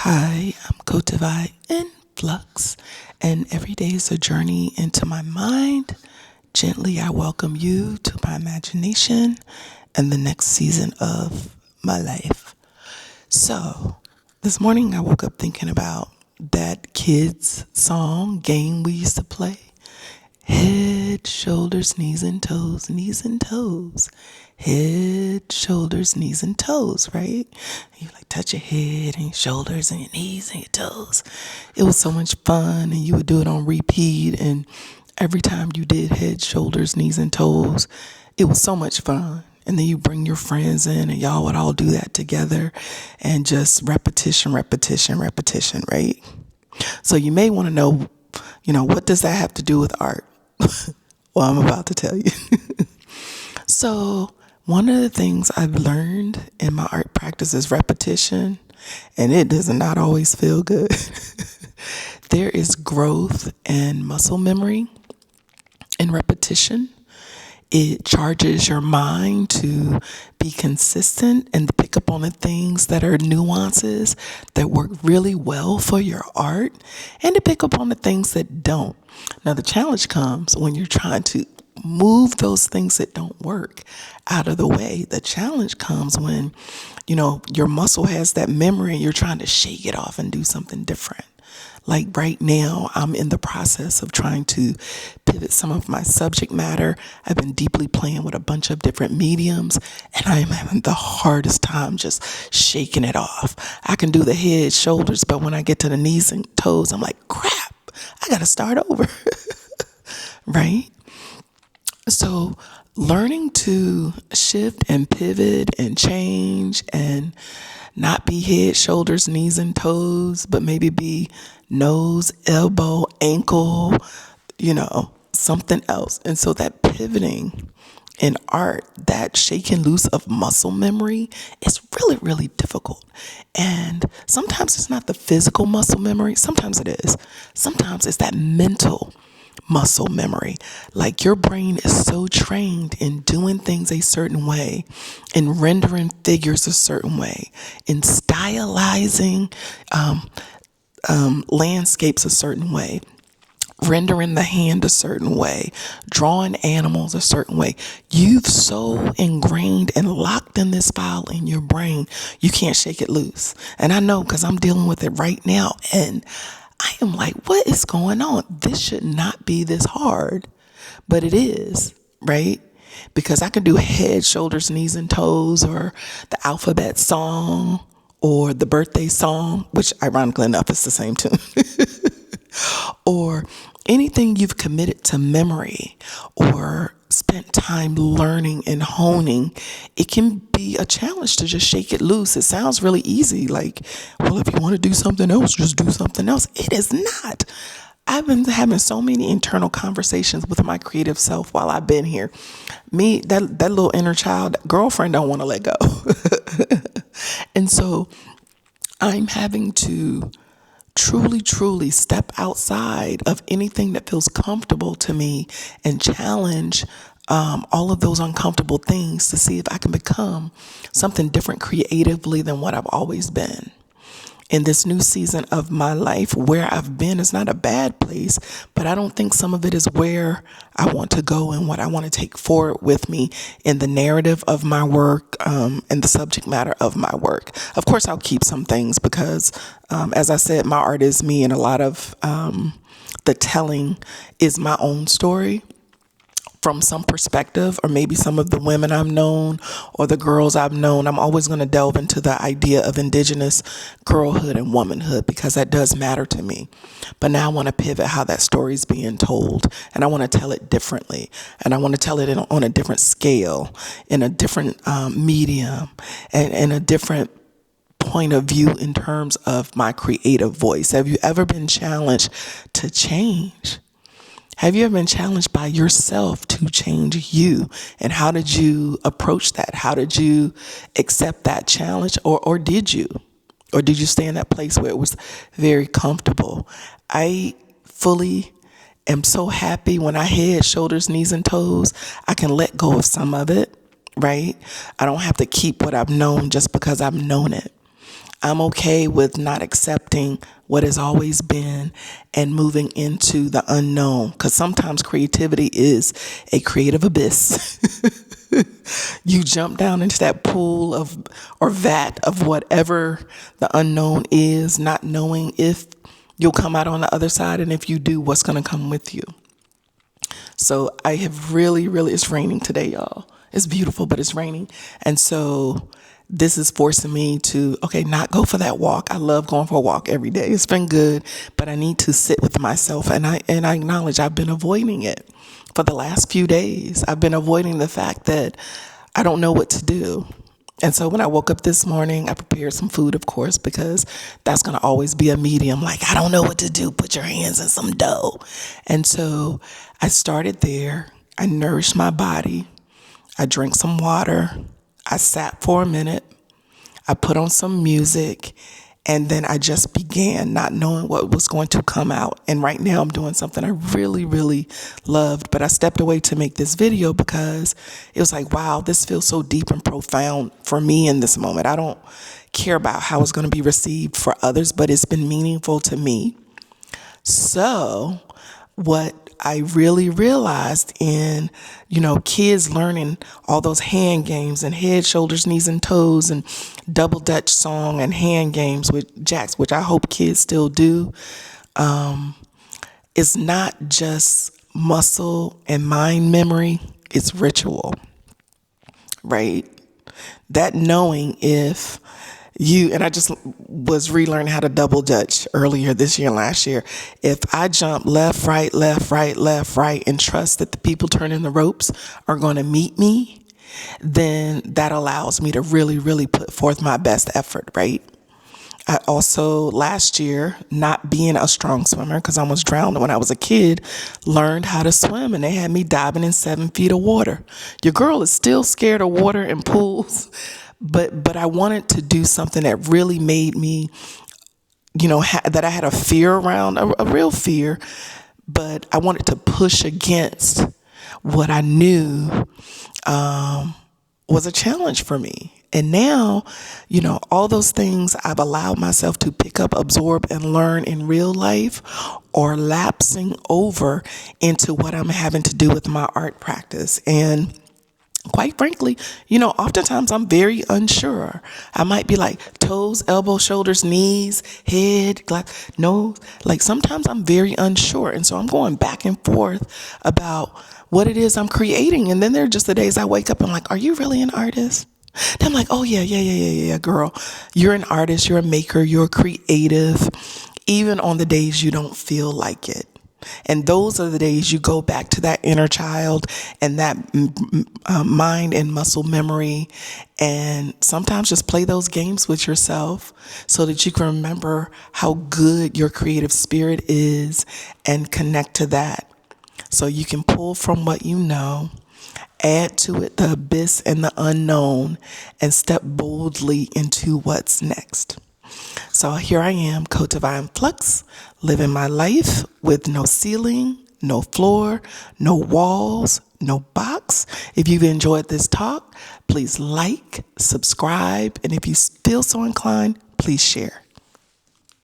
Hi, I'm Kottaveiinflux, and every day is a journey into my mind. Gently, I welcome you to my imagination and the next season of my life. So, this morning I woke up thinking about that kids' song game we used to play. Head, shoulders, knees and toes, knees and toes. Head, shoulders, knees and toes, right? You like touch your head and your shoulders and your knees and your toes. It was so much fun, and you would do it on repeat. And every time you did head, shoulders, knees and toes, it was so much fun. And then you bring your friends in and y'all would all do that together and just repetition, repetition, repetition, right? So you may want to know, what does that have to do with art? Well, I'm about to tell you. So, one of the things I've learned in my art practice is repetition, and it does not always feel good. There is growth and muscle memory in repetition. It charges your mind to be consistent and to pick up on the things that are nuances that work really well for your art, and to pick up on the things that don't. Now, the challenge comes when you're trying to move those things that don't work out of the way. The challenge comes when, your muscle has that memory and you're trying to shake it off and do something different. Like right now, I'm in the process of trying to pivot some of my subject matter. I've been deeply playing with a bunch of different mediums, and I am having the hardest time just shaking it off. I can do the head, shoulders, but when I get to the knees and toes, I'm like, crap, I got to start over. Right? So learning to shift and pivot and change and not be head, shoulders, knees, and toes, but maybe be nose, elbow, ankle, something else. And so that pivoting in art, that shaking loose of muscle memory is really, really difficult. And sometimes it's not the physical muscle memory. Sometimes it is. Sometimes it's that mental muscle memory. Like your brain is so trained in doing things a certain way, in rendering figures a certain way, in stylizing landscapes a certain way, rendering the hand a certain way, drawing animals a certain way. You've so ingrained and locked in this file in your brain, you can't shake it loose. And I know because I'm dealing with it right now, and I am like, what is going on? This should not be this hard, but it is, right? Because I can do head, shoulders, knees, and toes, or the alphabet song, or the birthday song, which ironically enough is the same tune, or anything you've committed to memory or spent time learning and honing. It can be a challenge to just shake it loose. It sounds really easy. Like, well, if you want to do something else, just do something else. It is not. I've been having so many internal conversations with my creative self while I've been here. Me, that little inner child, girlfriend don't want to let go. And so I'm having to truly, truly step outside of anything that feels comfortable to me and challenge all of those uncomfortable things to see if I can become something different creatively than what I've always been. In this new season of my life, where I've been is not a bad place, but I don't think some of it is where I want to go and what I want to take forward with me in the narrative of my work, and the subject matter of my work. Of course, I'll keep some things because, as I said, my art is me, and a lot of the telling is my own story from some perspective, or maybe some of the women I've known or the girls I've known. I'm always going to delve into the idea of indigenous girlhood and womanhood because that does matter to me. But now I want to pivot how that story is being told, and I want to tell it differently, and I want to tell it on a different scale, in a different medium, and a different point of view in terms of my creative voice. Have you ever been challenged to change? Have you ever been challenged by yourself to change you? And how did you approach that? How did you accept that challenge? Or did you? Or did you stay in that place where it was very comfortable? I fully am so happy when I head, shoulders, knees, and toes. I can let go of some of it, right? I don't have to keep what I've known just because I've known it. I'm okay with not accepting what has always been and moving into the unknown. Because sometimes creativity is a creative abyss. You jump down into that pool of or vat of whatever the unknown is, not knowing if you'll come out on the other side, and if you do, what's going to come with you. So I have really, it's raining today, y'all. It's beautiful, but it's raining. And so this is forcing me to, okay, not go for that walk. I love going for a walk every day. It's been good, but I need to sit with myself. And I acknowledge I've been avoiding it for the last few days. I've been avoiding the fact that I don't know what to do. And so when I woke up this morning, I prepared some food, of course, because that's going to always be a medium. Like, I don't know what to do. Put your hands in some dough. And so I started there. I nourished my body. I drank some water. I sat for a minute. I put on some music. And then I just began not knowing what was going to come out. And right now I'm doing something I really loved. But I stepped away to make this video because it was like, wow, this feels so deep and profound for me in this moment. I don't care about how it's going to be received for others, but it's been meaningful to me. So what I really realized in, kids learning all those hand games and head, shoulders, knees, and toes and double Dutch song and hand games with jacks, which I hope kids still do, is not just muscle and mind memory, it's ritual, right? That knowing if and I just was relearning how to double Dutch earlier this year and last year. If I jump left, right, and trust that the people turning the ropes are going to meet me, then that allows me to really put forth my best effort, right? I also, last year, not being a strong swimmer, because I almost drowned when I was a kid, learned how to swim, and they had me diving in 7 feet of water. Your girl is still scared of water and pools, but I wanted to do something that really made me, that I had a fear around, a real fear, but I wanted to push against what I knew was a challenge for me. And now, all those things I've allowed myself to pick up, absorb, and learn in real life are lapsing over into what I'm having to do with my art practice. And quite frankly, oftentimes I'm very unsure. I might be like toes, elbows, shoulders, knees, head, nose. Like sometimes I'm very unsure. And so I'm going back and forth about what it is I'm creating. And then there are just the days I wake up and I'm like, are you really an artist? Then I'm like, oh yeah, girl. You're an artist, you're a maker, you're creative, even on the days you don't feel like it. And those are the days you go back to that inner child and that mind and muscle memory, and sometimes just play those games with yourself so that you can remember how good your creative spirit is and connect to that. So you can pull from what you know, add to it the abyss and the unknown, and step boldly into what's next. So here I am, Kottaveiinflux, living my life with no ceiling, no floor, no walls, no box. If you've enjoyed this talk, please like, subscribe, and if you feel so inclined, please share.